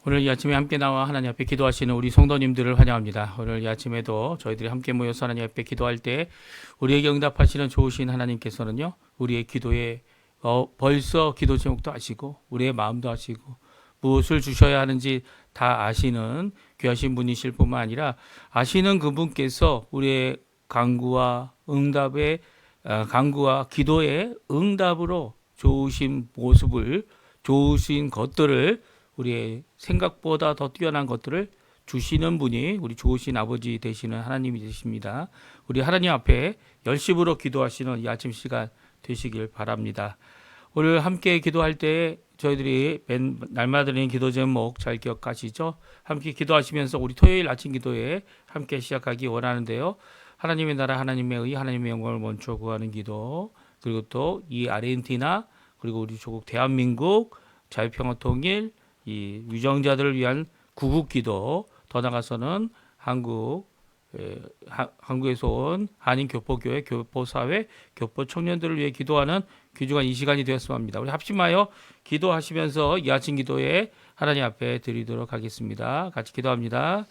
오늘 이 아침에 함께 나와 하나님 앞에 기도하시는 우리 성도님들을 환영합니다. 오늘 이 아침에도 저희들이 함께 모여서 하나님 앞에 기도할 때 우리에게 응답하시는 좋으신 하나님께서는요, 우리의 기도에 벌써 기도 제목도 아시고 우리의 마음도 아시고 무엇을 주셔야 하는지 다 아시는 귀하신 분이실 뿐만 아니라 아시는 그분께서 우리의 간구와 기도의 응답으로 좋으신 모습을, 좋으신 것들을, 우리의 생각보다 더 뛰어난 것들을 주시는 분이 우리 좋으신 아버지 되시는 하나님이 되십니다. 우리 하나님 앞에 열심으로 기도하시는 이 아침 시간 되시길 바랍니다. 오늘 함께 기도할 때 저희들이 날마다 드리는 기도 제목 잘 기억하시죠? 함께 기도하시면서 우리 토요일 아침 기도에 함께 시작하기 원하는데요. 하나님의 나라, 하나님의 의, 하나님의 영광을 먼저 구하는 기도, 그리고 또 이 아르헨티나, 그리고 우리 조국 대한민국 자유평화 통일, 이 유정자들을 위한 구국기도, 더 나아가서는 한국에서 온 한인교포교회, 교포사회, 교포청년들을 위해 기도하는 귀중한 이 시간이 되었으면 합니다. 우리 합심하여 기도하시면서 이 아침 기도에 하나님 앞에 드리도록 하겠습니다. 같이 기도합니다.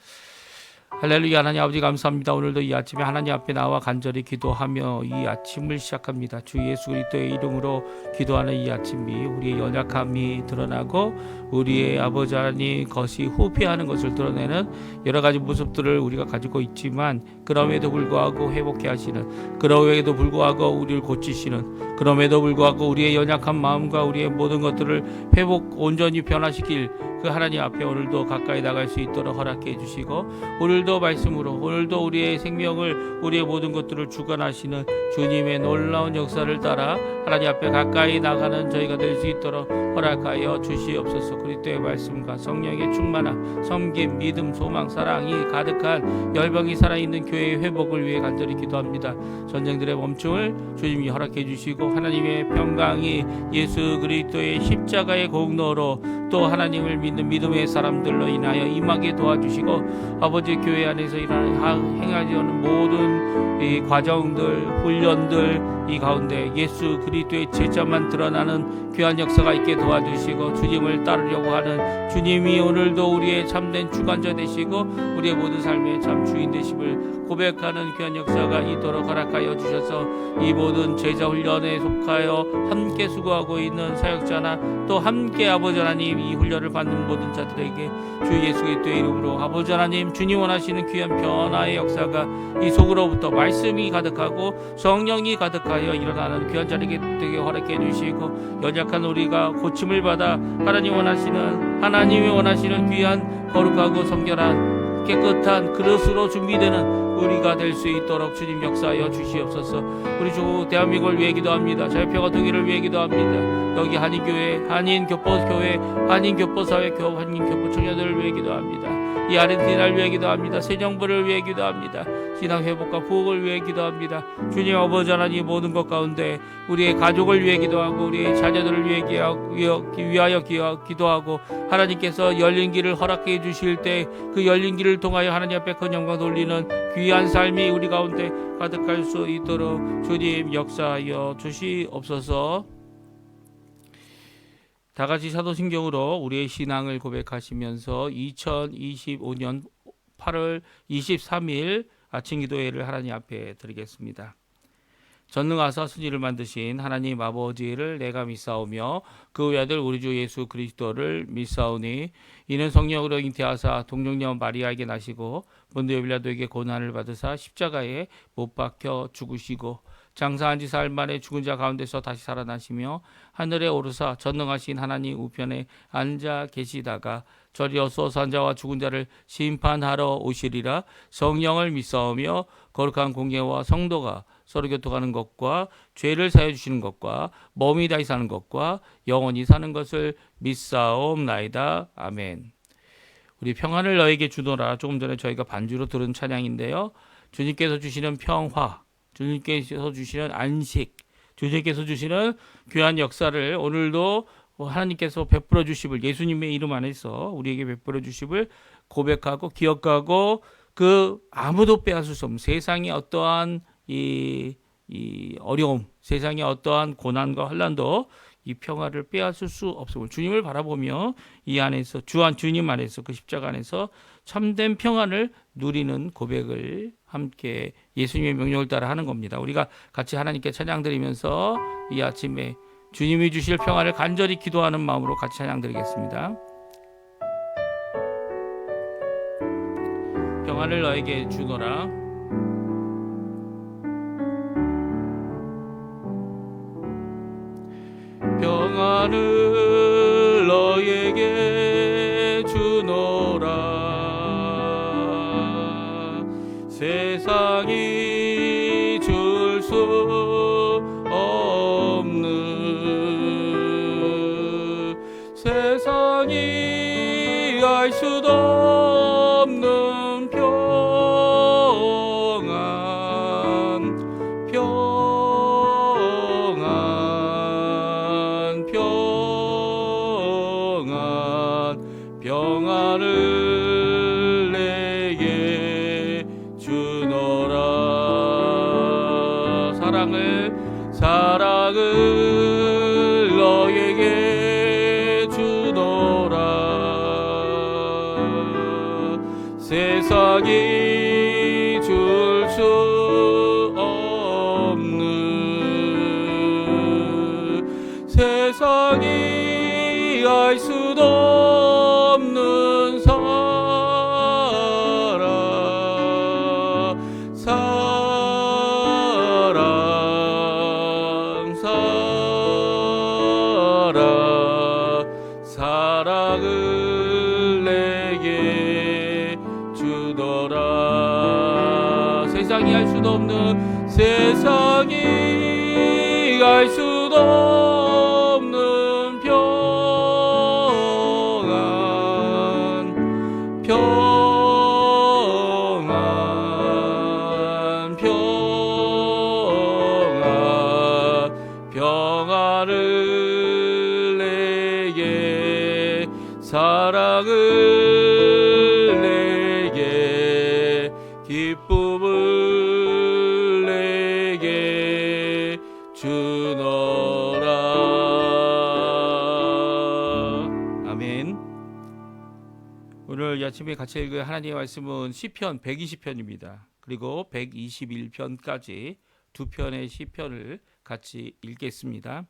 할렐루야. 하나님 아버지 감사합니다. 오늘도 이 아침에 하나님 앞에 나와 간절히 기도하며 이 아침을 시작합니다. 주 예수 그리스도의 이름으로 기도하는 이 아침이 우리의 연약함이 드러나고 우리의 아버지 하나님 것이 후피하는 것을 드러내는 여러 가지 모습들을 우리가 가지고 있지만, 그럼에도 불구하고 회복해 하시는, 그럼에도 불구하고 우리를 고치시는, 그럼에도 불구하고 우리의 연약한 마음과 우리의 모든 것들을 온전히 변화시킬 그 하나님 앞에 오늘도 가까이 나갈 수 있도록 허락해 주시고, 오늘도 말씀으로, 오늘도 우리의 생명을, 우리의 모든 것들을 주관하시는 주님의 놀라운 역사를 따라 하나님 앞에 가까이 나가는 저희가 될 수 있도록 허락하여 주시옵소서. 그리스도의 말씀과 성령의 충만함, 섬김, 믿음, 소망, 사랑이 가득한 열방이 살아있는 교회의 회복을 위해 간절히 기도합니다. 전쟁들의 멈춤을 주님이 허락해 주시고, 하나님의 평강이 예수 그리스도의 십자가의 공로로 또 하나님을 믿는 믿음의 사람들로 인하여 임하게 도와주시고, 아버지 교회 안에서 행하려는 모든 이 과정들, 훈련들, 이 가운데 예수 그리스도의 제자만 드러나는 귀한 역사가 있게 도와주시고, 주님을 따르려고 하는 주님이 오늘도 우리의 참된 주관자 되시고 우리의 모든 삶의 참 주인 되심을 고백하는 귀한 역사가 있도록 허락하여 주셔서, 이 모든 제자 훈련에 속하여 함께 수고하고 있는 사역자나 또 함께 아버지 하나님 이 훈련을 받는 모든 자들에게 주 예수 그리스도의 이름으로 아버지 하나님, 주님 원하시는 귀한 변화의 역사가 이 속으로부터 말씀이 가득하고 성령이 가득하여 일어나는 귀한 자리게 되게 허락해 주시고, 연약한 우리가 고침을 받아 하나님이 원하시는 귀한 거룩하고 성결한 깨끗한 그릇으로 준비되는 우리가 될 수 있도록 주님 역사하여 주시옵소서. 우리 주 대한민국을 위해 기도합니다. 자유평화 통일을 위해 기도합니다. 여기 한인교회, 한인교포교회, 한인교포사회, 한인교포청년들을 위해 기도합니다. 이 아르헨티나를 위해 기도합니다. 새 정부를 위해 기도합니다. 신앙 회복과 부흥을 위해 기도합니다. 주님 아버지 하나님, 모든 것 가운데 우리의 가족을 위해 기도하고 우리의 자녀들을 위하여 기도하고, 하나님께서 열린 길을 허락해 주실 때 그 열린 길을 통하여 하나님 앞에 큰 영광 돌리는 귀한 삶이 우리 가운데 가득할 수 있도록 주님 역사하여 주시옵소서. 다 같이 사도신경으로 우리의 신앙을 고백하시면서 2025년 8월 23일 아침 기도회를 하나님 앞에 드리겠습니다. 전능하사 순위를 만드신 하나님 아버지를 내가 믿사오며 그 외아들 우리 주 예수 그리스도를 믿사오니, 이는 성령으로 잉태하사 동정녀 마리아에게 나시고 본디오 빌라도에게 고난을 받으사 십자가에 못 박혀 죽으시고 장사한 지 사흘 만에 죽은 자 가운데서 다시 살아나시며 하늘에 오르사 전능하신 하나님 우편에 앉아 계시다가 저리어서 산 자와 죽은 자를 심판하러 오시리라. 성령을 믿사오며 거룩한 공예와 성도가 서로 교통하는 것과 죄를 사해 주시는 것과 몸이 다시 사는 것과 영원히 사는 것을 믿사옵나이다. 아멘. 우리 평안을 너에게 주노라, 조금 전에 저희가 반주로 들은 찬양인데요. 주님께서 주시는 평화, 주님께서 주시는 안식, 주님께서 주시는 귀한 역사를 오늘도 하나님께서 베풀어 주심을, 예수님의 이름 안에서 우리에게 베풀어 주심을 고백하고 기억하고, 그 아무도 빼앗을 수 없는 세상의 어떠한 이 어려움, 세상의 어떠한 고난과 환난도 이 평화를 빼앗을 수 없음을 주님을 바라보며 이 안에서 주님 안에서 그 십자가 안에서 참된 평안을 누리는 고백을 함께 예수님의 명령을 따라 하는 겁니다. 우리가 같이 하나님께 찬양 드리면서 이 아침에 주님이 주실 평안을 간절히 기도하는 마음으로 같이 찬양 드리겠습니다. 평안을 너에게 주노라. 평안을 너에게 주노라. 세상이 줄 수 없는, 세상이 알 수도 없는 평안, 평안, 평안, 평안을 내게 주노라. 사랑을 너에게 주노라. 세상이 줄 수 없는, 세상이 알 수도 없는 사랑, 사랑을 내게 주더라. 세상이 알 수도 없는, 세상이 알 수도 없는 평안, 평안, 평안, 평안을 내게, 사랑을 내게, 기쁨을 내게 주노라. 아멘. 오늘 아침에 같이 읽을 하나님의 말씀은 시편 120편입니다. 그리고 121편까지 두 편의 시편을 같이 읽겠습니다.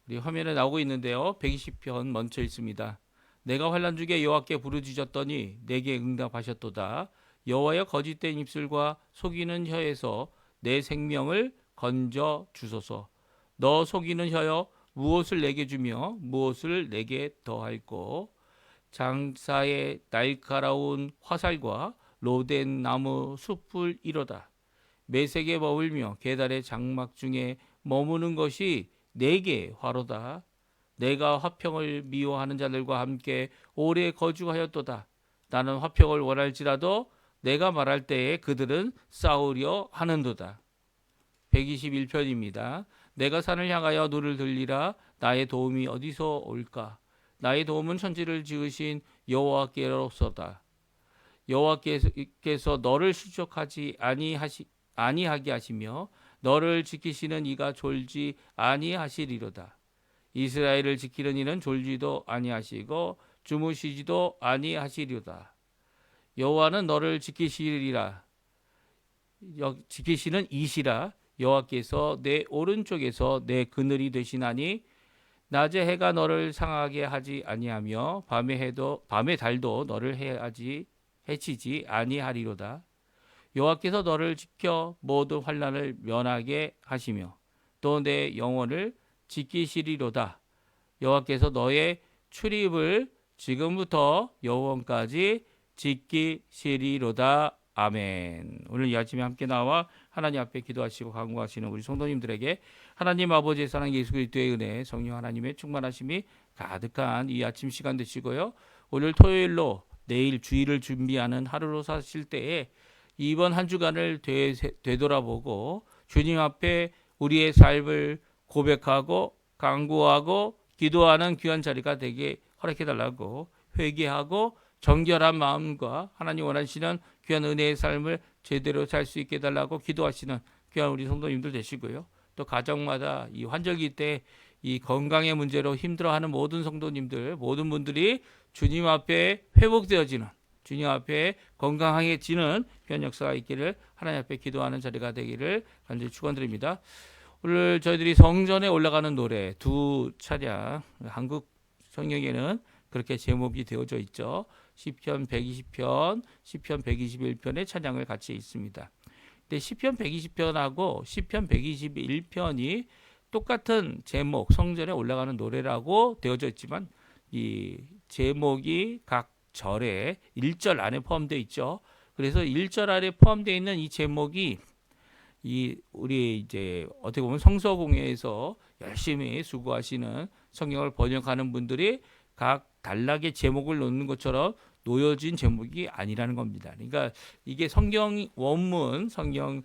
우리 화면에 나오고 있는데요. 120편 먼저 읽습니다. 내가 환난 중에 여호와께 부르짖었더니 내게 응답하셨도다. 여호와여, 거짓된 입술과 속이는 혀에서 내 생명을 건져 주소서. 너 속이는 혀여, 무엇을 내게 주며 무엇을 내게 더할꼬. 장사의 날카로운 화살과 로덴 나무 숯불 이로다. 매색에 머물며 계달의 장막 중에 머무는 것이 내게 화로다. 내가 화평을 미워하는 자들과 함께 오래 거주하였도다. 나는 화평을 원할지라도 내가 말할 때에 그들은 싸우려 하는도다. 121편입니다. 내가 산을 향하여 눈을 들리라. 나의 도움이 어디서 올까? 나의 도움은 천지를 지으신 여호와께로서다. 여호와께서 너를 실족하지 아니하게 하시며 너를 지키시는 이가 졸지 아니하시리로다. 이스라엘을 지키는 이는 졸지도 아니하시고 주무시지도 아니하시리로다. 여호와는 너를 지키시리라. 지키시는 이시라. 여호와께서 내 오른쪽에서 내 그늘이 되시나니 낮에 해가 너를 상하게 하지 아니하며 밤의 달도 너를 해치지 아니하리로다. 여호와께서 너를 지켜 모든 환난을 면하게 하시며 또 내 영혼을 지키시리로다. 여호와께서 너의 출입을 지금부터 영원까지 지키시리로다. 아멘. 오늘 이 아침에 함께 나와 하나님 앞에 기도하시고 간구하시는 우리 성도님들에게 하나님 아버지의 사랑, 예수 그리스도의 은혜, 성령 하나님의 충만하심이 가득한 이 아침 시간 되시고요. 오늘 토요일로 내일 주일을 준비하는 하루로 사실 때에 이번 한 주간을 되돌아보고 주님 앞에 우리의 삶을 고백하고 간구하고 기도하는 귀한 자리가 되게 허락해달라고, 회개하고 정결한 마음과 하나님 원하시는 귀한 은혜의 삶을 제대로 살 수 있게 해달라고 기도하시는 귀한 우리 성도님들 되시고요. 또 가정마다 이 환절기 때 이 건강의 문제로 힘들어하는 모든 성도님들, 모든 분들이 주님 앞에 회복되어지는, 주님 앞에 건강해지는 그런 역사가 있기를 하나님 앞에 기도하는 자리가 되기를 간절히 축원드립니다. 오늘 저희들이 성전에 올라가는 노래 두 차량, 한국 성경에는 그렇게 제목이 되어져 있죠. 시편 120편, 시편 121편의 찬양을 같이 있습니다. 근데 시편 120편하고 시편 121편이 똑같은 제목, 성전에 올라가는 노래라고 되어져 있지만 이 제목이 각 절에 1절 안에 포함되어 있죠. 그래서 1절 안에 포함되어 있는 이 제목이 이 우리 이제 어떻게 보면 성서공회에서 열심히 수고하시는 성경을 번역하는 분들이 각 단락의 제목을 놓는 것처럼 놓여진 제목이 아니라는 겁니다. 그러니까 이게 성경 원문, 성경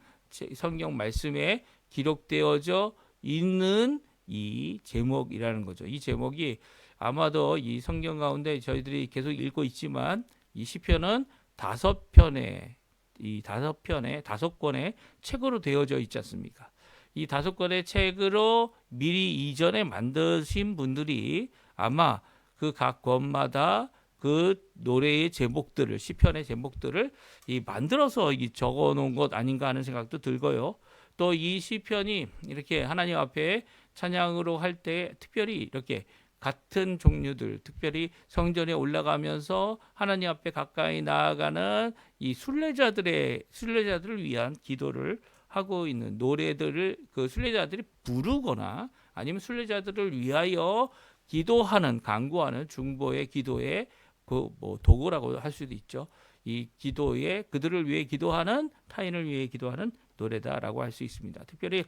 말씀에 기록되어져 있는 이 제목이라는 거죠. 이 제목이 아마도 이 성경 가운데 저희들이 계속 읽고 있지만 이 시편은 5편의 이 5권의 책으로 되어져 있지 않습니까? 이 5권의 책으로 미리 이전에 만드신 분들이 아마 그 각 권마다 그 노래의 제목들을, 시편의 제목들을 이 만들어서 이 적어 놓은 것 아닌가 하는 생각도 들고요. 또 이 시편이 이렇게 하나님 앞에 찬양으로 할 때 특별히 이렇게 같은 종류들, 특별히 성전에 올라가면서 하나님 앞에 가까이 나아가는 이 순례자들을 위한 기도를 하고 있는 노래들을 그 순례자들이 부르거나 아니면 순례자들을 위하여 기도하는, 간구하는 중보의 기도의 그 뭐 도구라고 할 수도 있죠. 이 기도에 그들을 위해 기도하는, 타인을 위해 기도하는 노래다라고 할 수 있습니다. 특별히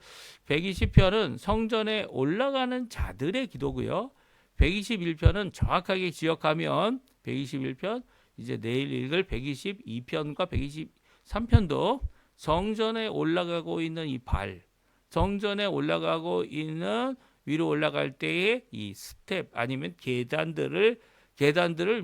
120편은 성전에 올라가는 자들의 기도고요. 121편은 정확하게 지역하면 121편, 이제 내일 읽을 122편과 123편도 성전에 올라가고 있는 이 성전에 올라가고 있는 위로 올라갈 때의 이 스텝 아니면 계단들을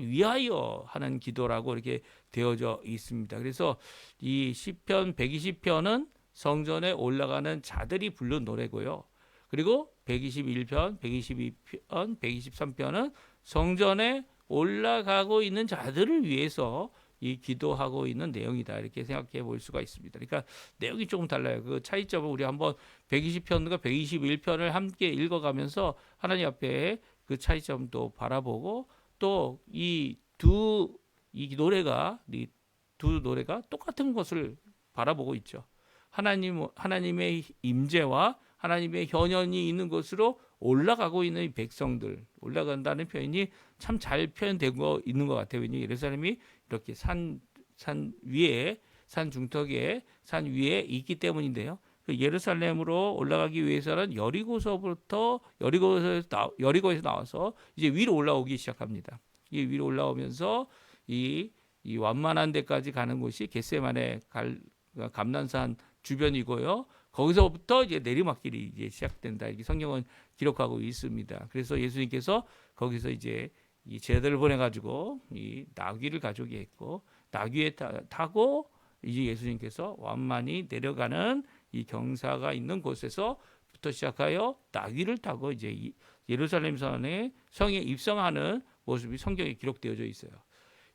위하여 하는 기도라고 이렇게 되어져 있습니다. 그래서 이 시편 120편은 성전에 올라가는 자들이 부른 노래고요. 그리고 121편, 122편, 123편은 성전에 올라가고 있는 자들을 위해서 이 기도하고 있는 내용이다. 이렇게 생각해 볼 수가 있습니다. 그러니까 내용이 조금 달라요. 그 차이점을 우리 한번 120편과 121편을 함께 읽어가면서 하나님 앞에 그 차이점도 바라보고 또 이 두 노래가 똑같은 것을 바라보고 있죠. 하나님의 임재와 하나님의 현현이 있는 곳으로 올라가고 있는 이 백성들, 올라간다는 표현이 참 잘 표현되고 있는 것 같아요. 왜냐하면 예루살렘이 이렇게 산 중턱에 산 위에 있기 때문인데요. 그 예루살렘으로 올라가기 위해서는 여리고에서 나와서 이제 위로 올라오기 시작합니다. 이 위로 올라오면서 이 완만한 데까지 가는 곳이 겟세마네 감난산 주변이고요. 거기서부터 이제 내리막길이 이제 시작된다. 이렇게 성경은 기록하고 있습니다. 그래서 예수님께서 거기서 이제 이 제자들을 보내가지고 이 나귀를 가져오게 했고 나귀에 타고 이제 예수님께서 완만히 내려가는 이 경사가 있는 곳에서부터 시작하여 나귀를 타고 이제 예루살렘 성에 입성하는 모습이 성경에 기록되어져 있어요.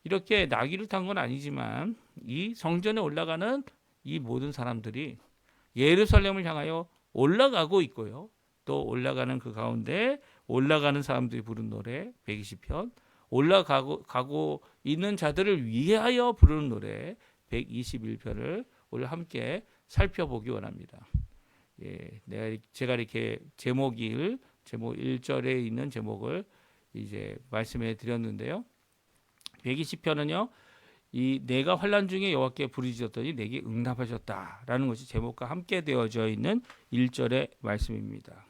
이렇게 나귀를 탄 건 아니지만 이 성전에 올라가는 이 모든 사람들이 예루살렘을 향하여 올라가고 있고요. 또 올라가는 그 가운데 올라가는 사람들이 부른 노래 120편, 올라가고 있는 자들을 위하여 부르는 노래 121편을 오늘 함께 살펴보기 원합니다. 제가 이렇게 제목 1절에 있는 제목을 이제 말씀해 드렸는데요. 120편은요. 이 내가 환난 중에 여호와께 부르짖었더니 내게 응답하셨다라는 것이 제목과 함께 되어져 있는 1절의 말씀입니다.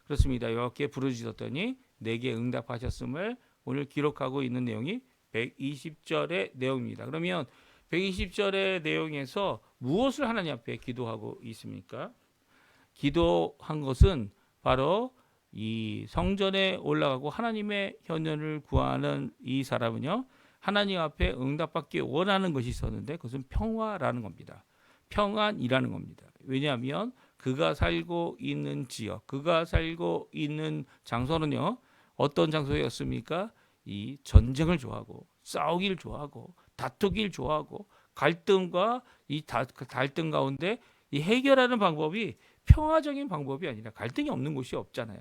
그렇습니다. 여호와께 부르짖었더니 내게 응답하셨음을 오늘 기록하고 있는 내용이 120절의 내용입니다. 그러면 120절의 내용에서 무엇을 하나님 앞에 기도하고 있습니까? 기도한 것은 바로 이 성전에 올라가고 하나님의 현현을 구하는 이 사람은요. 하나님 앞에 응답받기 원하는 것이 있었는데 그것은 평화라는 겁니다. 평안이라는 겁니다. 왜냐하면 그가 살고 있는 지역, 그가 살고 있는 장소는요. 어떤 장소였습니까? 이 전쟁을 좋아하고 싸우기를 좋아하고 다투기를 좋아하고 갈등과 이 갈등 가운데 이 해결하는 방법이 평화적인 방법이 아니라 갈등이 없는 곳이 없잖아요.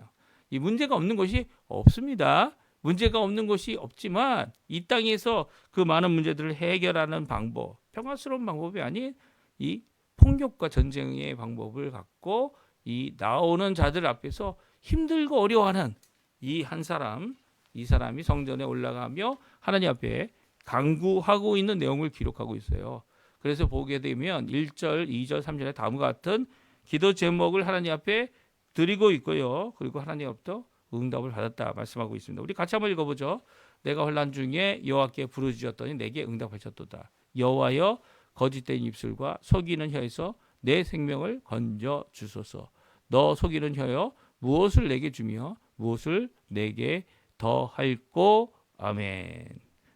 이 문제가 없는 곳이 없습니다. 문제가 없는 곳이 없지만 이 땅에서 그 많은 문제들을 해결하는 방법, 평화스러운 방법이 아닌 이 폭력과 전쟁의 방법을 갖고 이 나오는 자들 앞에서 힘들고 어려워하는 이 한 사람, 이 사람이 성전에 올라가며 하나님 앞에 간구하고 있는 내용을 기록하고 있어요. 그래서 보게 되면 1절, 2절, 3절에 다음과 같은 기도 제목을 하나님 앞에 드리고 있고요. 그리고 하나님으로부터 응답을 받았다 말씀하고 있습니다. 우리 같이 한번 읽어보죠. 내가 환난 중에 여호와께 부르짖었더니 내게 응답하셨도다. 여호와여 거짓된 입술과 속이는 혀에서 내 생명을 건져 주소서. 너 속이는 혀여 무엇을 내게 주며 무엇을 내게 더할꼬. 아멘.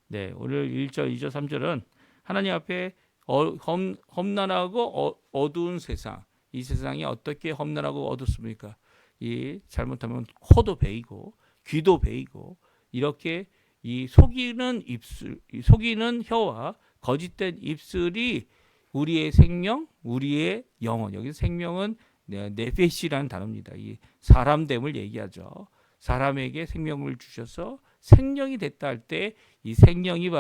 네, 오늘 1절, 2절, 3절은 하나님 앞에 험난하고 어두운 세상, 이 세상이 어떻게 험난하고 어둡습니까? 이 잘못하면 코도 베이고 귀도 베이고 이렇게 이 속이는 입술, 속이는 혀와 거짓된 입술이 우리의 생명, 우리의 영혼. 여기 생명은 네페시라는 단어입니다. 이 사람됨을 얘기하죠. 사람에게 생명을 주셔서 생명이 됐다 할 때 이 생명이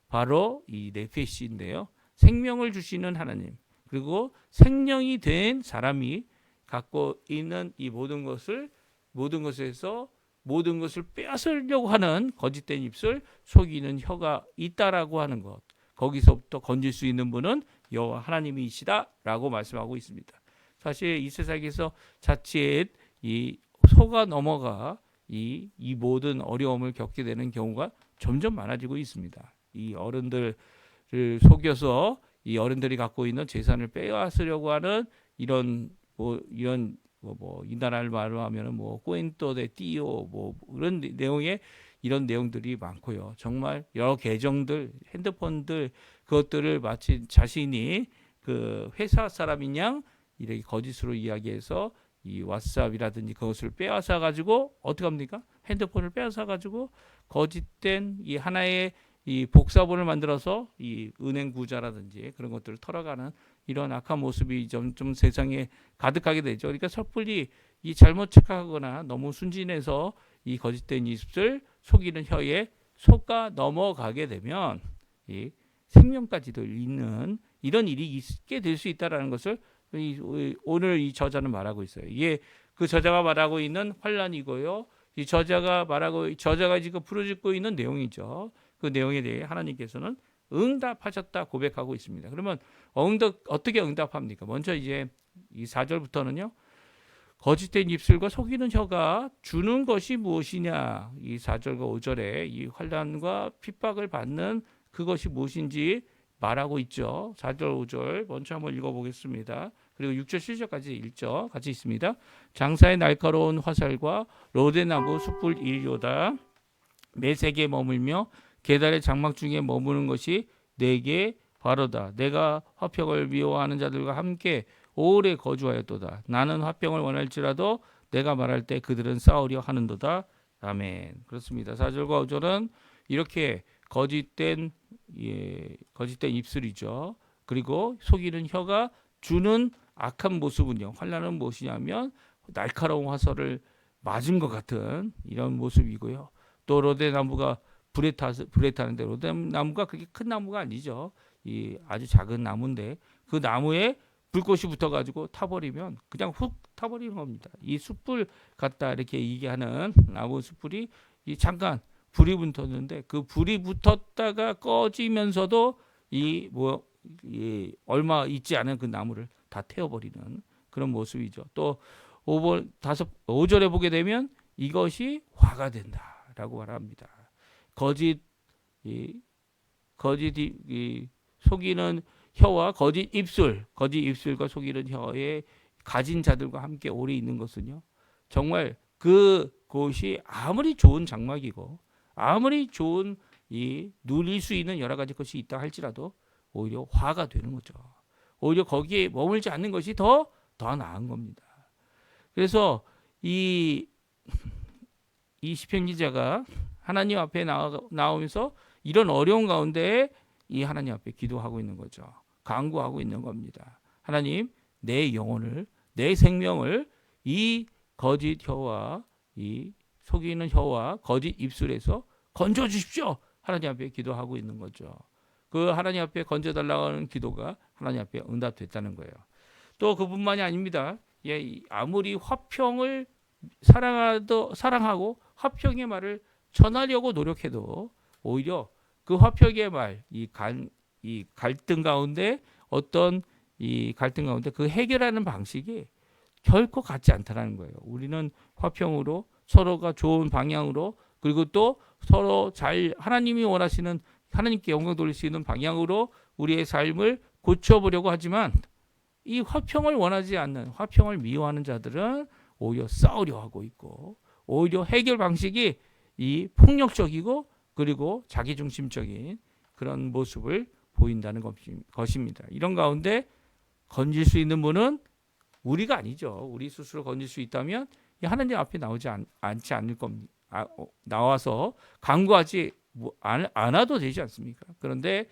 바로 이 네페시인데요. 생명을 주시는 하나님. 그리고 생명이 된 사람이 갖고 있는 이 모든 것에서 모든 것을 빼앗으려고 하는 거짓된 입술, 속이는 혀가 있다라고 하는 것. 거기서부터 건질 수 있는 분은 여호와 하나님이시다라고 말씀하고 있습니다. 사실 이 세상에서 자칫 이 속아 넘어가 이 모든 어려움을 겪게 되는 경우가 점점 많아지고 있습니다. 이 어른들을 속여서 이 어른들이 갖고 있는 재산을 빼앗으려고 하는 이런 이 나라를 말로 하면은 꾸엔토 데 띠오 이런 내용의 이런 내용들이 많고요. 정말 여러 계정들, 핸드폰들 그것들을 마치 자신이 그 회사 사람인 양 이렇게 거짓으로 이야기해서 이 왓츠앱이라든지 그것을 빼앗아 가지고 어떻게 합니까? 핸드폰을 빼앗아 가지고 거짓된 이 하나의 이 복사본을 만들어서 이 은행 구자라든지 그런 것들을 털어가는 이런 악한 모습이 좀 세상에 가득하게 되죠. 그러니까 섣불리 이 잘못 착각하거나 너무 순진해서 이 거짓된 입술 속이는 혀에 속아 넘어가게 되면 이 생명까지도 잃는 이런 일이 있게 될 수 있다라는 것을 오늘 이 저자는 말하고 있어요. 이게 그 저자가 말하고 있는 환란이고요. 이 저자가 지금 부르짖고 있는 내용이죠. 그 내용에 대해 하나님께서는 응답하셨다 고백하고 있습니다. 그러면 어떻게 응답합니까? 먼저 이제 이 4절부터는요. 거짓된 입술과 속이는 혀가 주는 것이 무엇이냐? 이 4절과 5절에 이 환난과 핍박을 받는 그것이 무엇인지 말하고 있죠. 4절, 5절 먼저 한번 읽어보겠습니다. 그리고 6절, 7절까지 읽죠. 같이 있습니다. 장사의 날카로운 화살과 로데나무 숯불 일요다. 매색에 머물며 계달의 장막 중에 머무는 것이 내게 바로다. 내가 화평을 미워하는 자들과 함께 오래 거주하였도다. 나는 화평을 원할지라도 내가 말할 때 그들은 싸우려 하는도다. 아멘. 그렇습니다. 4절과 5절은 이렇게 거짓된 입술이죠. 그리고 속이는 혀가 주는 악한 모습은요. 환난은 무엇이냐면 날카로운 화살을 맞은 것 같은 이런 모습이고요. 또 로데나무가 불에 타는데 로데나무가 그렇게 큰 나무가 아니죠. 이 아주 작은 나무인데 그 나무에 불꽃이 붙어가지고 타버리면 그냥 훅 타버리는 겁니다. 이 숯불 같다 이렇게 얘기하는 나무 숯불이 잠깐 불이 붙었는데 그 불이 붙었다가 꺼지면서도 얼마 있지 않은 그 나무를 다 태워버리는 그런 모습이죠. 또 5절에 보게 되면 이것이 화가 된다라고 말합니다. 거짓 속이는 혀와 거짓 입술과 속이는 혀에 가진 자들과 함께 오래 있는 것은요. 정말 그곳이 아무리 좋은 장막이고 아무리 좋은 누릴 수 있는 여러 가지 것이 있다 할지라도 오히려 화가 되는 거죠. 오히려 거기에 머물지 않는 것이 더 더 나은 겁니다. 그래서 이 시편 기자가 하나님 앞에 나오면서 이런 어려운 가운데 이 하나님 앞에 기도하고 있는 거죠. 간구하고 있는 겁니다. 하나님, 내 영혼을, 내 생명을 이 거짓 혀와 이 속이는 혀와 거짓 입술에서 건져 주십시오. 하나님 앞에 기도하고 있는 거죠. 그 하나님 앞에 건져달라고 하는 기도가 하나님 앞에 응답됐다는 거예요. 또 그뿐만이 아닙니다. 아무리 화평을 사랑하고 화평의 말을 전하려고 노력해도 오히려 그 화평의 말, 이 갈등 가운데 그 해결하는 방식이 결코 같지 않다는 거예요. 우리는 화평으로 서로가 좋은 방향으로 그리고 또 서로 하나님이 원하시는 하나님께 영광 돌릴 수 있는 방향으로 우리의 삶을 고쳐보려고 하지만 이 화평을 원하지 않는 화평을 미워하는 자들은 오히려 싸우려 하고 있고 오히려 해결 방식이 이 폭력적이고 그리고 자기중심적인 그런 모습을 보인다는 것입니다. 이런 가운데 건질 수 있는 분은 우리가 아니죠. 우리 스스로 건질 수 있다면 하나님 앞에 나오지 않지 않을 겁니다. 나와서 간구하지 않아도 되지 않습니까? 그런데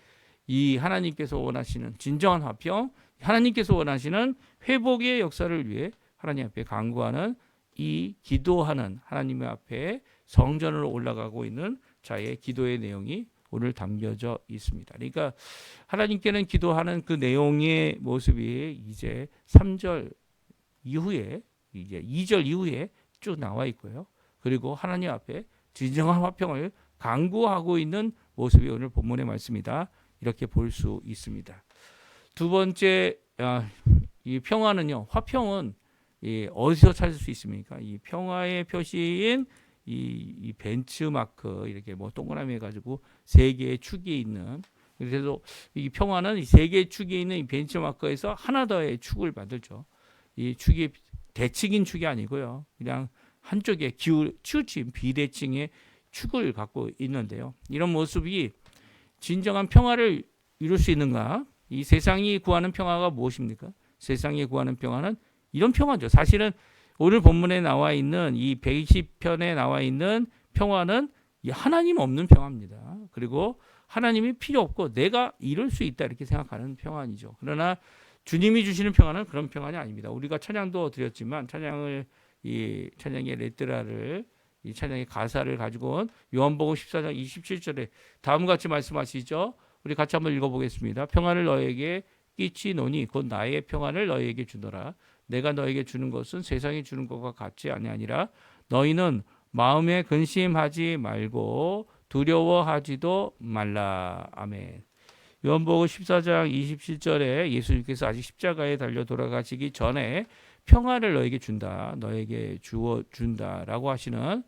이 하나님께서 원하시는 진정한 화평, 하나님께서 원하시는 회복의 역사를 위해 하나님 앞에 간구하는 이 기도하는 하나님의 앞에 성전으로 올라가고 있는 자의 기도의 내용이 오늘 담겨져 있습니다. 그러니까 하나님께는 기도하는 그 내용의 모습이 이제 3절 이후에 이제 2절 이후에 쭉 나와 있고요. 그리고 하나님 앞에 진정한 화평을 간구하고 있는 모습이 오늘 본문의 말씀이다. 이렇게 볼 수 있습니다. 두 번째, 이 평화는요. 화평은 어디서 찾을 수 있습니까? 이 평화의 표시인 이 벤츠마크 이렇게 뭐 동그라미 해가지고 세 개의 축이 있는 그래서 이 평화는 이 세 개의 축이 있는 이 벤츠마크에서 하나 더의 축을 만들죠. 이 축이 대칭인 축이 아니고요. 그냥 한쪽에 치우친 비대칭의 축을 갖고 있는데요. 이런 모습이 진정한 평화를 이룰 수 있는가? 이 세상이 구하는 평화가 무엇입니까? 세상이 구하는 평화는 이런 평화죠. 사실은 오늘 본문에 나와 있는 이 120편에 나와 있는 평화는 하나님 없는 평화입니다. 그리고 하나님이 필요 없고 내가 이룰 수 있다 이렇게 생각하는 평화이죠. 그러나 주님이 주시는 평화는 그런 평화는 아닙니다. 우리가 찬양도 드렸지만 이 찬양의 레트라를 이 찬양의 가사를 가지고 온 요한복음 14장 27절에 다음과 같이 말씀하시죠. 우리 같이 한번 읽어보겠습니다. 평안을 너에게 끼치노니 곧 나의 평안을 너에게 주노라. 내가 너에게 주는 것은 세상이 주는 것과 같지 아니하니라. 너희는 마음에 근심하지 말고 두려워하지도 말라. 아멘. 요한복음 14장 27절에 예수님께서 아직 십자가에 달려 돌아가시기 전에 평안을 너에게 준다. 너에게 준다라고 하시는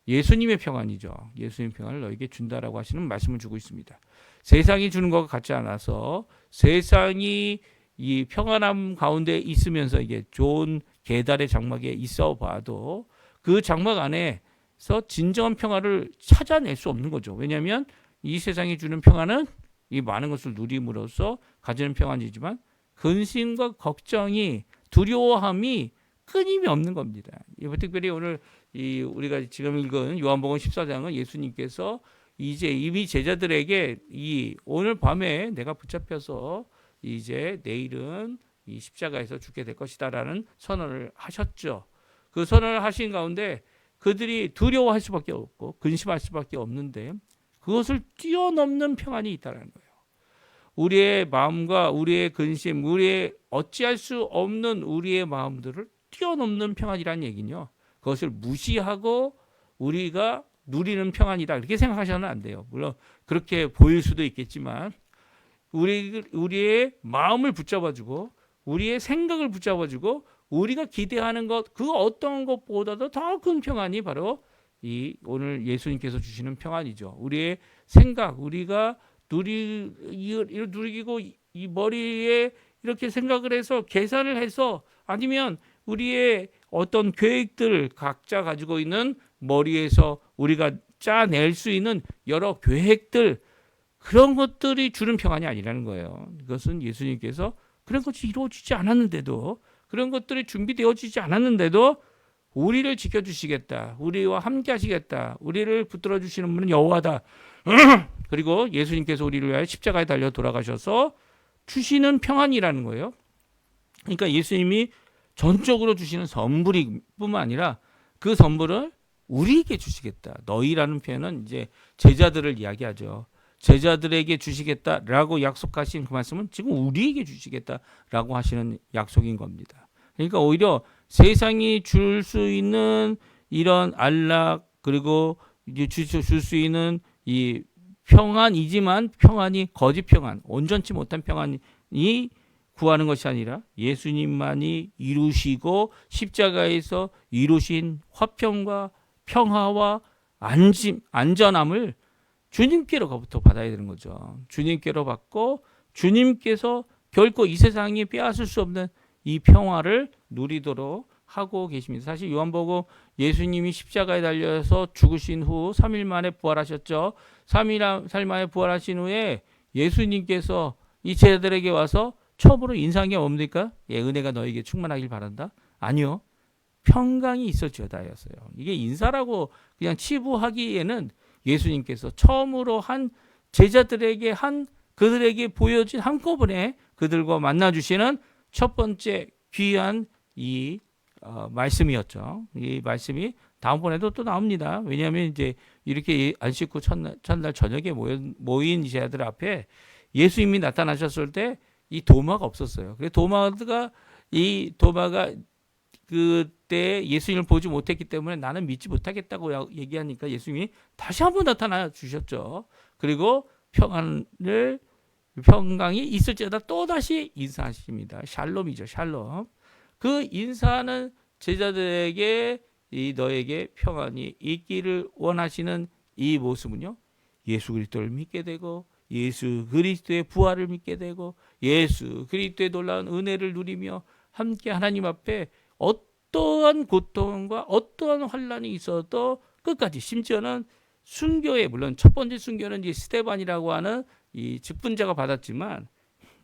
예수님의 평안이죠. 예수님의 평안을 너에게 준다라고 하시는 말씀을 주고 있습니다. 세상이 주는 것과 같지 않아서 세상이 이 평안함 가운데 있으면서 이게 좋은 계달의 장막에 있어 봐도 그 장막 안에서 진정한 평안을 찾아낼 수 없는 거죠. 왜냐하면 이 세상이 주는 평안은 이 많은 것을 누림으로써 가지는 평안이지만 근심과 걱정이 두려워함이 끊임이 없는 겁니다. 특별히 오늘 우리가 지금 읽은 요한복음 14장은 예수님께서 이제 이미 제자들에게 오늘 밤에 내가 붙잡혀서 이제 내일은 이 십자가에서 죽게 될 것이다라는 선언을 하셨죠. 그 선언을 하신 가운데 그들이 두려워할 수밖에 없고 근심할 수밖에 없는데 그것을 뛰어넘는 평안이 있다는 거예요. 우리의 마음과 우리의 근심, 우리의 어찌할 수 없는 우리의 마음들을 뛰어넘는 평안이라는 얘기는요. 그것을 무시하고 우리가 누리는 평안이다. 이렇게 생각하셔는 안 돼요. 물론 그렇게 보일 수도 있겠지만 우리의 마음을 붙잡아주고 우리의 생각을 붙잡아주고 우리가 기대하는 것, 그 어떤 것보다도 더 큰 평안이 바로 오늘 예수님께서 주시는 평안이죠. 우리의 생각, 우리가 누리고 이 머리에 이렇게 생각을 해서 계산을 해서 아니면 우리의 어떤 계획들 각자 가지고 있는 머리에서 우리가 짜낼 수 있는 여러 계획들 그런 것들이 주는 평안이 아니라는 거예요. 이것은 예수님께서 그런 것이 이루어지지 않았는데도 그런 것들이 준비되어지지 않았는데도 우리를 지켜주시겠다, 우리와 함께 하시겠다, 우리를 붙들어 주시는 분은 여호와다. 그리고 예수님께서 우리를 위하여 십자가에 달려 돌아가셔서 주시는 평안이라는 거예요. 그러니까 예수님이 전적으로 주시는 선물이 뿐만 아니라 그 선물을 우리에게 주시겠다. 너희라는 표현은 이제 제자들을 이야기하죠. 제자들에게 주시겠다라고 약속하신 그 말씀은 지금 우리에게 주시겠다라고 하시는 약속인 겁니다. 그러니까 오히려 세상이 줄 수 있는 이런 안락, 그리고 줄 수 있는 이 평안이지만 평안이 거짓 평안, 온전치 못한 평안이 구하는 것이 아니라 예수님만이 이루시고 십자가에서 이루신 화평과 평화와 안전함을 주님께로부터 받아야 되는 거죠. 주님께로 받고 주님께서 결코 이 세상이 빼앗을 수 없는 이 평화를 누리도록 하고 계십니다. 사실 요한복음 예수님이 십자가에 달려서 죽으신 후 3일 만에 부활하셨죠. 3일 만에 부활하신 후에 예수님께서 이 제자들에게 와서 처음으로 인사한 게 뭡니까? 예, 은혜가 너에게 충만하길 바란다. 아니요. 평강이 있을지어다였어요. 이게 인사라고 그냥 치부하기에는 예수님께서 처음으로 한 제자들에게 그들에게 보여진 한꺼번에 그들과 만나 주시는 첫 번째 귀한 이 말씀이었죠. 이 말씀이 다음번에도 또 나옵니다. 왜냐하면 이제 이렇게 안식구 첫날 저녁에 모인 제자들 앞에 예수님이 나타나셨을 때 이 도마가 없었어요. 그래서 도마가 그때 예수님을 보지 못했기 때문에 나는 믿지 못하겠다고 얘기하니까 예수님이 다시 한번 나타나 주셨죠. 그리고 평강이 있을지어다 또 다시 인사하십니다. 샬롬이죠. 샬롬. 그 인사하는 제자들에게 너에게 평안이 있기를 원하시는 이 모습은요, 예수 그리스도를 믿게 되고 예수 그리스도의 부활을 믿게 되고 예수 그리스도의 놀라운 은혜를 누리며 함께 하나님 앞에 어떠한 고통과 어떠한 환난이 있어도 끝까지, 심지어는 순교에, 물론 첫 번째 순교는 이제 스데반이라고 하는 이 직분자가 받았지만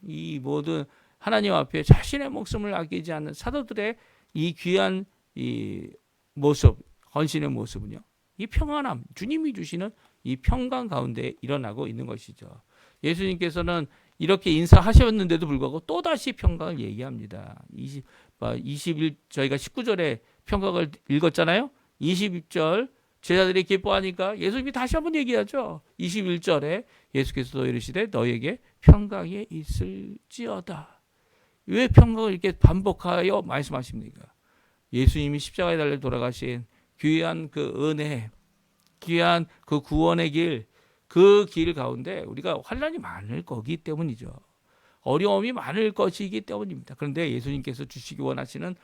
이 모든 하나님 앞에 자신의 목숨을 아끼지 않는 사도들의 이 귀한 이 모습, 헌신의 모습은요, 이 평안함, 주님이 주시는 이 평강 가운데 일어나고 있는 것이죠. 예수님께서는 이렇게 인사하셨는데도 불구하고 또다시 평강을 얘기합니다. 20일 저희가 19절에 평강을 읽었잖아요. 20절 제자들이 기뻐하니까 예수님이 다시 한번 얘기하죠. 21절에 예수께서 이르시되 너에게 평강이 있을지어다. 왜 평강을 이렇게 반복하여 말씀하십니까? 예수님이 십자가에 달려 돌아가신 귀한 그 은혜, 귀한 그 구원의 길, 그 길 가운데 우리가 환난이 많을 거기 때문이죠. 어려움이 많을 것이기 때문입니다. 그런데 예수님께서 주시기 원하시는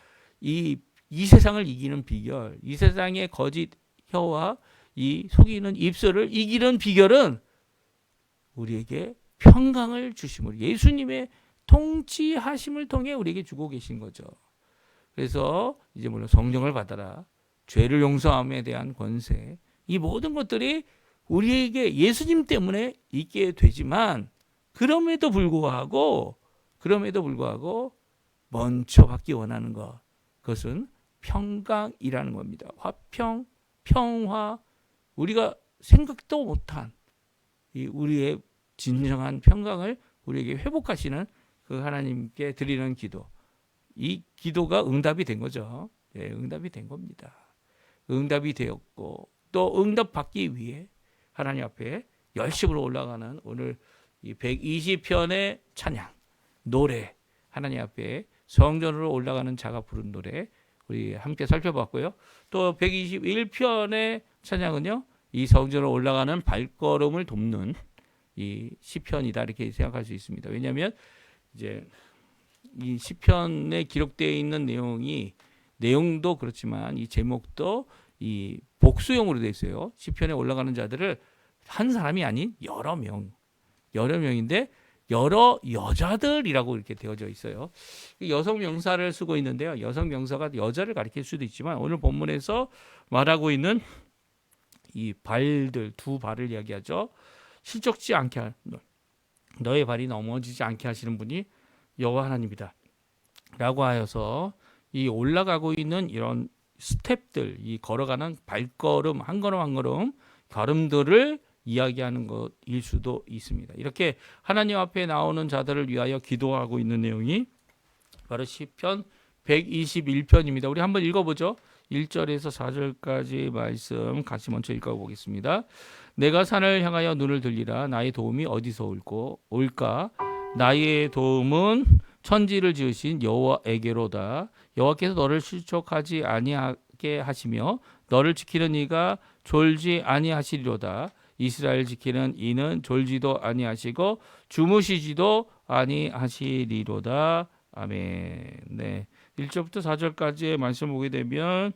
이 세상을 이기는 비결, 이 세상의 거짓 혀와 이 속이는 입술을 이기는 비결은 우리에게 평강을 주심으로, 예수님의 통치하심을 통해 우리에게 주고 계신 거죠. 그래서 이제 물론 성령을 받아라, 죄를 용서함에 대한 권세, 이 모든 것들이 우리에게 예수님 때문에 있게 되지만 그럼에도 불구하고 먼저 받기 원하는 것, 그것은 평강이라는 겁니다. 화평, 평화, 우리가 생각도 못한 이 우리의 진정한 평강을 우리에게 회복하시는 그 하나님께 드리는 기도, 이 기도가 응답이 된 거죠. 네, 응답이 된 겁니다. 응답이 되었고 또 응답 받기 위해 하나님 앞에 열심으로 올라가는 오늘 이 120편의 찬양 노래, 하나님 앞에 성전으로 올라가는 자가 부른 노래 우리 함께 살펴봤고요. 또 121편의 찬양은요, 이 성전으로 올라가는 발걸음을 돕는 이 시편이다, 이렇게 생각할 수 있습니다. 왜냐하면 이제 이 시편에 기록되어 있는 내용도 그렇지만 이 제목도 이 복수형으로 되어 있어요. 시편에 올라가는 자들을 한 사람이 아닌 여러 명인데 여러 여자들이라고 이렇게 되어져 있어요. 여성 명사를 쓰고 있는데요. 여성 명사가 여자를 가리킬 수도 있지만 오늘 본문에서 말하고 있는 이 발들, 두 발을 이야기하죠. 실족지 않게 너의 발이 넘어지지 않게 하시는 분이 여호와 하나님이다. 라고 하여서 이 올라가고 있는 이런 스텝들, 이 걸어가는 발걸음 한 걸음 한 걸음 걸음들을 이야기하는 것일 수도 있습니다. 이렇게 하나님 앞에 나오는 자들을 위하여 기도하고 있는 내용이 바로 시편 121편입니다. 우리 한번 읽어보죠. 1절에서 4절까지 말씀 같이 먼저 읽어보겠습니다. 내가 산을 향하여 눈을 들리라. 나의 도움이 어디서 올까? 나의 도움은 천지를 지으신 여호와에게로다. 여호와께서 너를 실족하지 아니하게 하시며 너를 지키는 이가 졸지 아니하시리로다. 이스라엘 지키는 이는 졸지도 아니하시고 주무시지도 아니하시리로다. 아멘. 네. 1절부터 4절까지의 말씀 보게 되면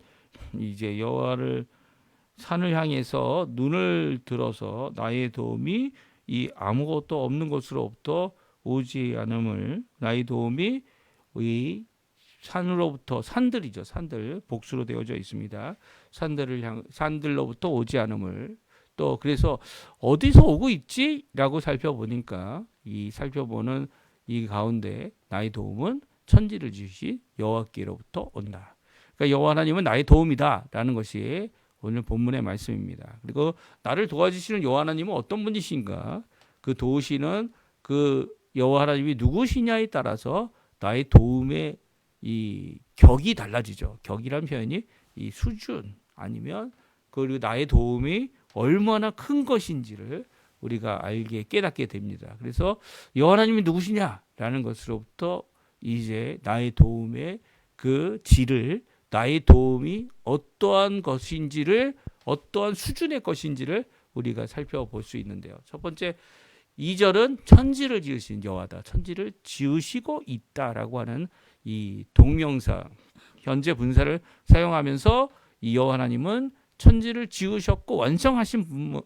이제 여호와를 산을 향해서 눈을 들어서 나의 도움이 이 아무것도 없는 곳으로부터 오지 않음을, 나의 도움이 이 산으로부터, 산들이죠. 산들 복수로 되어져 있습니다. 산들로부터 오지 않음을, 또 그래서 어디서 오고 있지라고 살펴보니까 이 살펴보는 이 가운데 나의 도움은 천지를 지으신 여호와께로부터 온다. 그러니까 여호와 하나님은 나의 도움이다라는 것이 오늘 본문의 말씀입니다. 그리고 나를 도와주시는 여호와 하나님은 어떤 분이신가? 그 도우시는 그 여호와 하나님이 누구시냐에 따라서 나의 도움의 이 격이 달라지죠. 격이란 표현이 이 수준 아니면 그리고 나의 도움이 얼마나 큰 것인지를 우리가 알게 깨닫게 됩니다. 그래서 여호와 하나님이 누구시냐라는 것으로부터 이제 나의 도움의 그 질을, 나의 도움이 어떠한 것인지를, 어떠한 수준의 것인지를 우리가 살펴볼 수 있는데요. 첫 번째 2절은 천지를 지으신 여호와다. 천지를 지으시고 있다라고 하는 이 동명사, 현재 분사를 사용하면서 이 여호와 하나님은 천지를 지으셨고 완성하신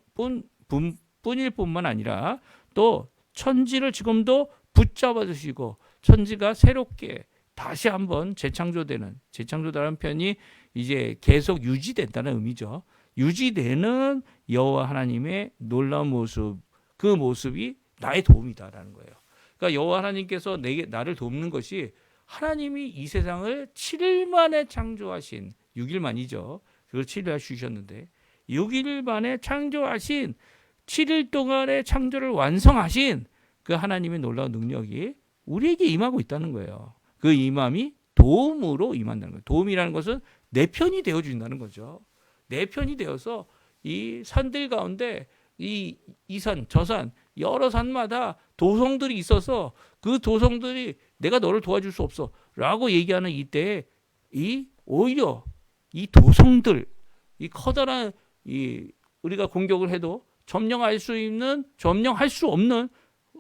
뿐일 뿐만 아니라 또 천지를 지금도 붙잡아 주시고 천지가 새롭게 다시 한번 재창조다는 편이 이제 계속 유지된다는 의미죠. 유지되는 여호와 하나님의 놀라운 모습, 그 모습이 나의 도움이다라는 거예요. 그러니까 여호와 하나님께서 나를 돕는 것이 하나님이 이 세상을 7일 만에 창조하신, 6일 만이죠. 그걸 7일 주셨는데 6일 만에 창조하신, 7일 동안의 창조를 완성하신 그 하나님의 놀라운 능력이 우리에게 임하고 있다는 거예요. 그 임함이 도움으로 임한다는 거예요. 도움이라는 것은 내 편이 되어준다는 거죠. 내 편이 되어서 이 산들 가운데 이 산, 저 산, 여러 산마다 도성들이 있어서 그 도성들이 내가 너를 도와줄 수 없어 라고 얘기하는 이때에 오히려 이 도성들, 이 커다란 우리가 공격을 해도 점령할 수 없는,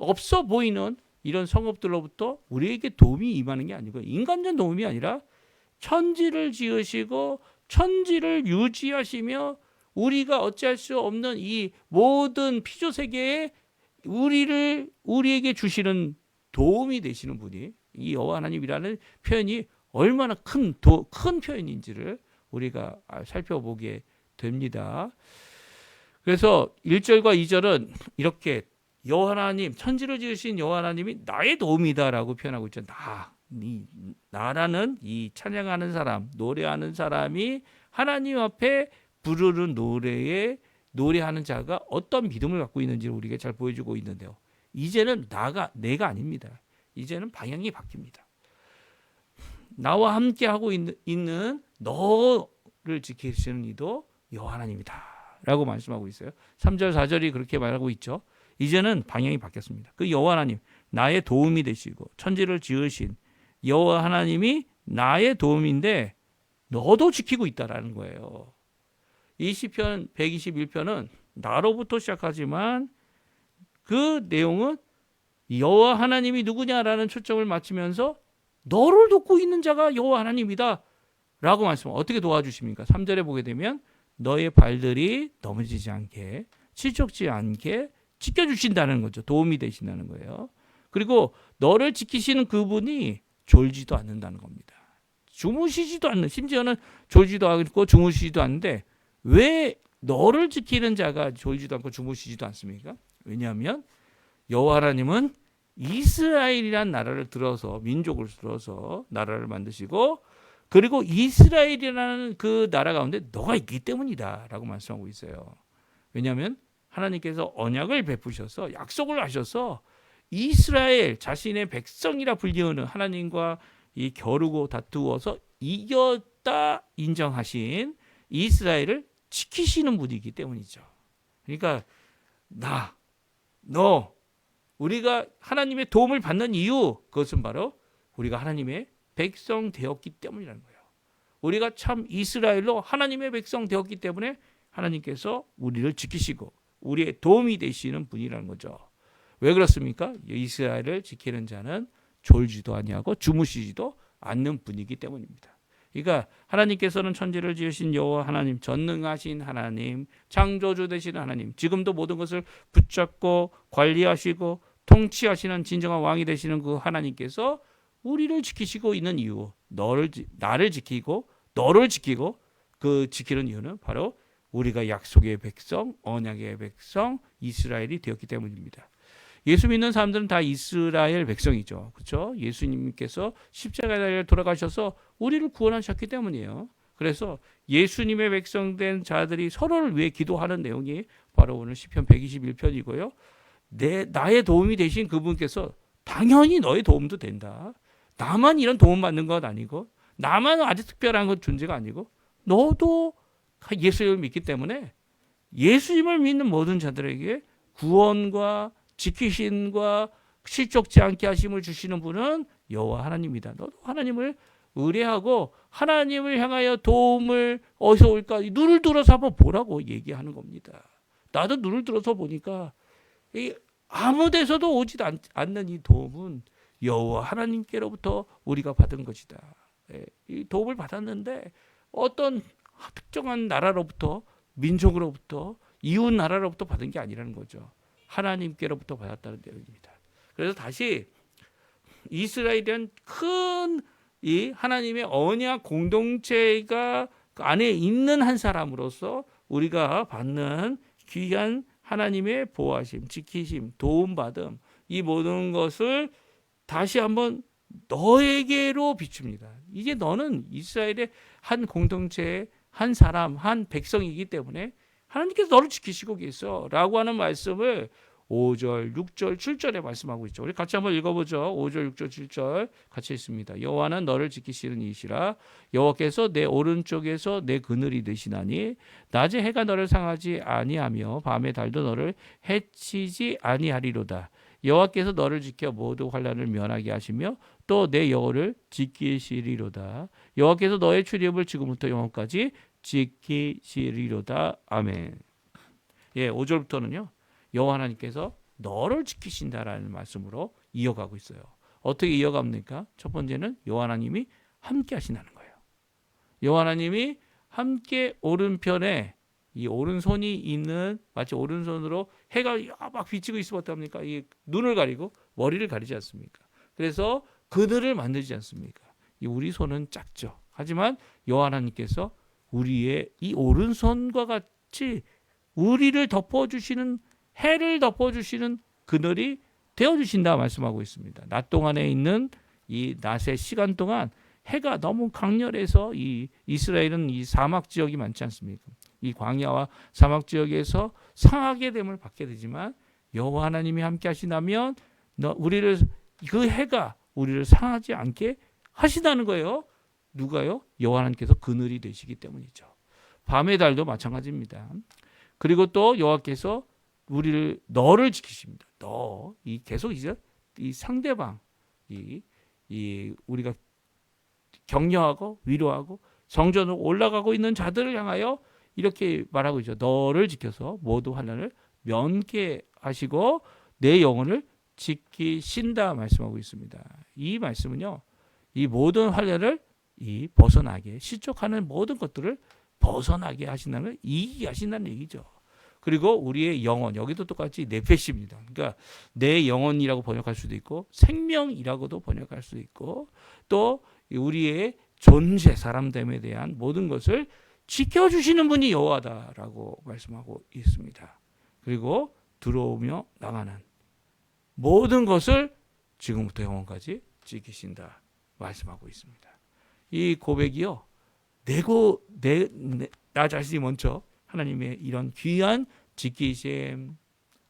없어 보이는 이런 성읍들로부터 우리에게 도움이 임하는 게 아니고 인간적 도움이 아니라 천지를 지으시고 천지를 유지하시며 우리가 어찌할 수 없는 이 모든 피조 세계에 우리에게 주시는 도움이 되시는 분이 이 여호와 하나님이라는 표현이 얼마나 큰 표현인지를 우리가 살펴보게 됩니다. 그래서 1절과 2절은 이렇게 여호와 하나님, 천지를 지으신 여호와 하나님이 나의 도움이다라고 표현하고 있죠. 나라는 이 찬양하는 사람, 노래하는 사람이 하나님 앞에 부르는 노래하는 자가 어떤 믿음을 갖고 있는지를 우리에게 잘 보여주고 있는데요. 이제는 내가 아닙니다. 이제는 방향이 바뀝니다. 나와 함께 하고 있는 너를 지키시는 이도 여호와 하나님이다라고 말씀하고 있어요. 3절 4절이 그렇게 말하고 있죠. 이제는 방향이 바뀌었습니다. 그 여호와 하나님, 나의 도움이 되시고 천지를 지으신 여호와 하나님이 나의 도움인데 너도 지키고 있다라는 거예요. 이 시편 121편은 나로부터 시작하지만 그 내용은 여호와 하나님이 누구냐라는 초점을 맞추면서 너를 돕고 있는 자가 여호와 하나님이다 라고 말씀합니다. 어떻게 도와주십니까? 3절에 보게 되면 너의 발들이 넘어지지 않게, 치적지 않게 지켜주신다는 거죠. 도움이 되신다는 거예요. 그리고 너를 지키시는 그분이 졸지도 않는다는 겁니다. 주무시지도 않는, 심지어는 졸지도 않고 주무시지도 않는데 왜 너를 지키는 자가 졸지도 않고 주무시지도 않습니까? 왜냐하면 여호와 하나님은 이스라엘이란 나라를 들어서 민족을 들어서 나라를 만드시고 그리고 이스라엘이라는 그 나라 가운데 너가 있기 때문이다라고 말씀하고 있어요. 왜냐하면 하나님께서 언약을 베푸셔서 약속을 하셔서 이스라엘 자신의 백성이라 불리우는 하나님과 이 겨루고 다투어서 이겼다 인정하신 이스라엘을 지키시는 분이기 때문이죠. 그러니까 너 우리가 하나님의 도움을 받는 이유 그것은 바로 우리가 하나님의 백성 되었기 때문이라는 거예요. 우리가 참 이스라엘로 하나님의 백성 되었기 때문에 하나님께서 우리를 지키시고 우리의 도움이 되시는 분이라는 거죠. 왜 그렇습니까? 이스라엘을 지키는 자는 졸지도 아니하고 주무시지도 않는 분이기 때문입니다. 그러니까 하나님께서는 천지를 지으신 여호와 하나님, 전능하신 하나님, 창조주 되시는 하나님, 지금도 모든 것을 붙잡고 관리하시고 통치하시는 진정한 왕이 되시는 그 하나님께서 우리를 지키시고 있는 이유, 나를 지키고 너를 지키고 그 지키는 이유는 바로 우리가 약속의 백성, 언약의 백성, 이스라엘이 되었기 때문입니다. 예수 믿는 사람들은 다 이스라엘 백성이죠. 그렇죠? 예수님께서 십자가에 돌아가셔서 우리를 구원하셨기 때문이에요. 그래서 예수님의 백성된 자들이 서로를 위해 기도하는 내용이 바로 오늘 시편 121편이고요. 나의 도움이 되신 그분께서 당연히 너의 도움도 된다. 나만 이런 도움 받는 것 아니고 나만 아주 특별한 것 존재가 아니고 너도 예수님을 믿기 때문에 예수님을 믿는 모든 자들에게 구원과 지키심과 실족지 않게 하심을 주시는 분은 여호와 하나님이다. 너도 하나님을 의뢰하고 하나님을 향하여 도움을 어디서 올까? 눈을 들어서 한번 보라고 얘기하는 겁니다. 나도 눈을 들어서 보니까 아무 데서도 오지 않는 이 도움은 여호와 하나님께로부터 우리가 받은 것이다. 이 도움을 받았는데 어떤 특정한 나라로부터 민족으로부터 이웃 나라로부터 받은 게 아니라는 거죠. 하나님께로부터 받았다는 내용입니다. 그래서 다시 이스라엘은 큰 이 하나님의 언약 공동체가 그 안에 있는 한 사람으로서 우리가 받는 귀한 하나님의 보호하심, 지키심, 도움받음 이 모든 것을 다시 한번 너에게로 비춥니다. 이제 너는 이스라엘의 한 공동체의 한 사람, 한 백성이기 때문에 하나님께서 너를 지키시고 계셔 라고 하는 말씀을 5절, 6절, 7절에 말씀하고 있죠. 우리 같이 한번 읽어보죠. 5절, 6절, 7절 같이 있습니다. 여호와는 너를 지키시는 이시라. 여호와께서 내 오른쪽에서 내 그늘이 되시나니 낮에 해가 너를 상하지 아니하며 밤에 달도 너를 해치지 아니하리로다. 여호와께서 너를 지켜 모두 환난을 면하게 하시며 또 내 영혼을 지키시리로다. 여호와께서 너의 출입을 지금부터 영원까지 지키시리로다. 아멘. 예, 5절부터는요. 여호와 하나님께서 너를 지키신다라는 말씀으로 이어가고 있어요. 어떻게 이어갑니까? 첫 번째는 여호와 하나님이 함께 하신다는 거예요. 여호와 하나님이 함께 오른편에 이 오른손이 있는 마치 오른손으로 해가 막 비치고 있으면 어떡합니까? 이 눈을 가리고 머리를 가리지 않습니까? 그래서 그늘을 만들지 않습니까? 이 우리 손은 작죠. 하지만 여호와 하나님께서 우리의 이 오른손과 같이 우리를 덮어주시는 해를 덮어주시는 그늘이 되어주신다 말씀하고 있습니다. 낮 동안에 있는 이 낮의 시간 동안 해가 너무 강렬해서 이 이스라엘은 이 사막 지역이 많지 않습니까? 이 광야와 사막 지역에서 상하게 됨을 받게 되지만 여호와 하나님이 함께 하시다면 우리를 그 해가 우리를 상하지 않게 하시다는 거예요. 누가요? 여호와 하나님께서 그늘이 되시기 때문이죠. 밤의 달도 마찬가지입니다. 그리고 또 여호와께서 너를 지키십니다. 이 계속 이제 이 상대방 이 우리가 격려하고 위로하고 성전으로 올라가고 있는 자들을 향하여 이렇게 말하고 있죠. 너를 지켜서 모두 환난을 면케 하시고 내 영혼을 지키신다 말씀하고 있습니다. 이 말씀은요. 이 모든 환난을 벗어나게 실족하는 모든 것들을 벗어나게 하신다는 걸 이기게 하신다는 얘기죠. 그리고 우리의 영혼, 여기도 똑같이 네페시입니다. 그러니까 내 영혼이라고 번역할 수도 있고 생명이라고도 번역할 수도 있고 또 우리의 존재, 사람됨에 대한 모든 것을 지켜주시는 분이 여호와다라고 말씀하고 있습니다. 그리고 들어오며 나가는 모든 것을 지금부터 영원까지 지키신다 말씀하고 있습니다. 이 고백이요, 나 자신이 먼저 하나님의 이런 귀한 지키심,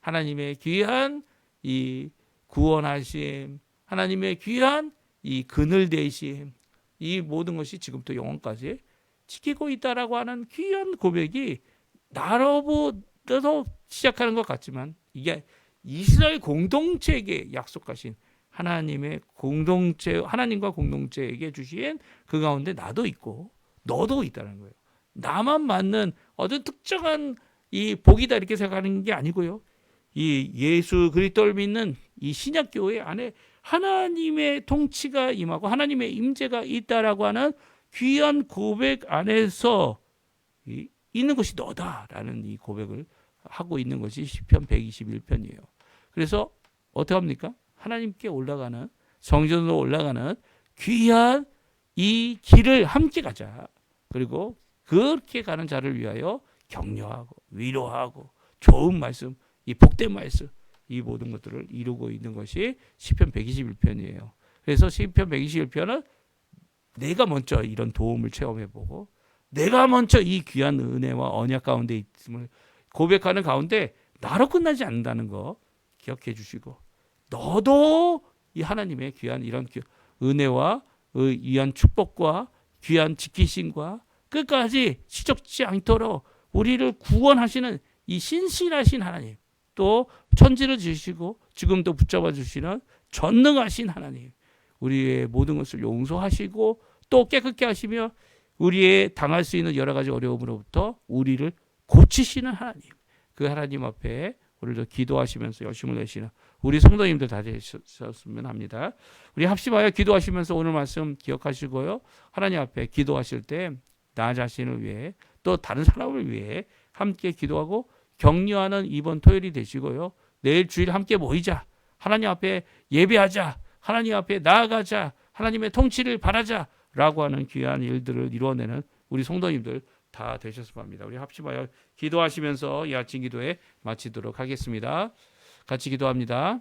하나님의 귀한 이 구원하심, 하나님의 귀한 이 그늘 되심, 이 모든 것이 지금부터 영원까지 지키고 있다라고 하는 귀한 고백이 나로부터 시작하는 것 같지만, 이게 이스라엘 공동체에게 약속하신 하나님의 공동체, 하나님과 공동체에게 주신 그 가운데 나도 있고 너도 있다는 거예요. 나만 맞는 어떤 특정한 이 복이다 이렇게 생각하는 게 아니고요. 이 예수 그리스도를 믿는 이 신약 교회 안에 하나님의 통치가 임하고 하나님의 임재가 있다라고 하는 귀한 고백 안에서 있는 것이 너다라는 이 고백을 하고 있는 것이 시편 121편이에요. 그래서 어떻게 합니까? 하나님께 올라가는, 성전으로 올라가는 귀한 이 길을 함께 가자. 그리고 그렇게 가는 자를 위하여 격려하고 위로하고 좋은 말씀, 이 복된 말씀, 이 모든 것들을 이루고 있는 것이 시편 121편이에요. 그래서 시편 121편은 내가 먼저 이런 도움을 체험해보고 내가 먼저 이 귀한 은혜와 언약 가운데 있음을 고백하는 가운데 나로 끝나지 않는다는 거 기억해 주시고, 너도 이 하나님의 귀한 이런 은혜와 귀한 축복과 귀한 지키심과 끝까지 시적지 않도록 우리를 구원하시는 이 신실하신 하나님, 또 천지를 지으시고 지금도 붙잡아 주시는 전능하신 하나님, 우리의 모든 것을 용서하시고 또 깨끗게 하시며 우리의 당할 수 있는 여러 가지 어려움으로부터 우리를 고치시는 하나님, 그 하나님 앞에 오늘도 기도하시면서 열심을 내시는 우리 성도님들 다 되셨으면 합니다. 우리 합심하여 기도하시면서 오늘 말씀 기억하시고요, 하나님 앞에 기도하실 때 나 자신을 위해 또 다른 사람을 위해 함께 기도하고 격려하는 이번 토요일이 되시고요, 내일 주일 함께 모이자, 하나님 앞에 예배하자, 하나님 앞에 나아가자, 하나님의 통치를 바라자 라고 하는 귀한 일들을 이루어내는 우리 성도님들 다 되셨으면 합니다. 우리 합심하여 기도하시면서 이 아침 기도에 마치도록 하겠습니다. 같이 기도합니다.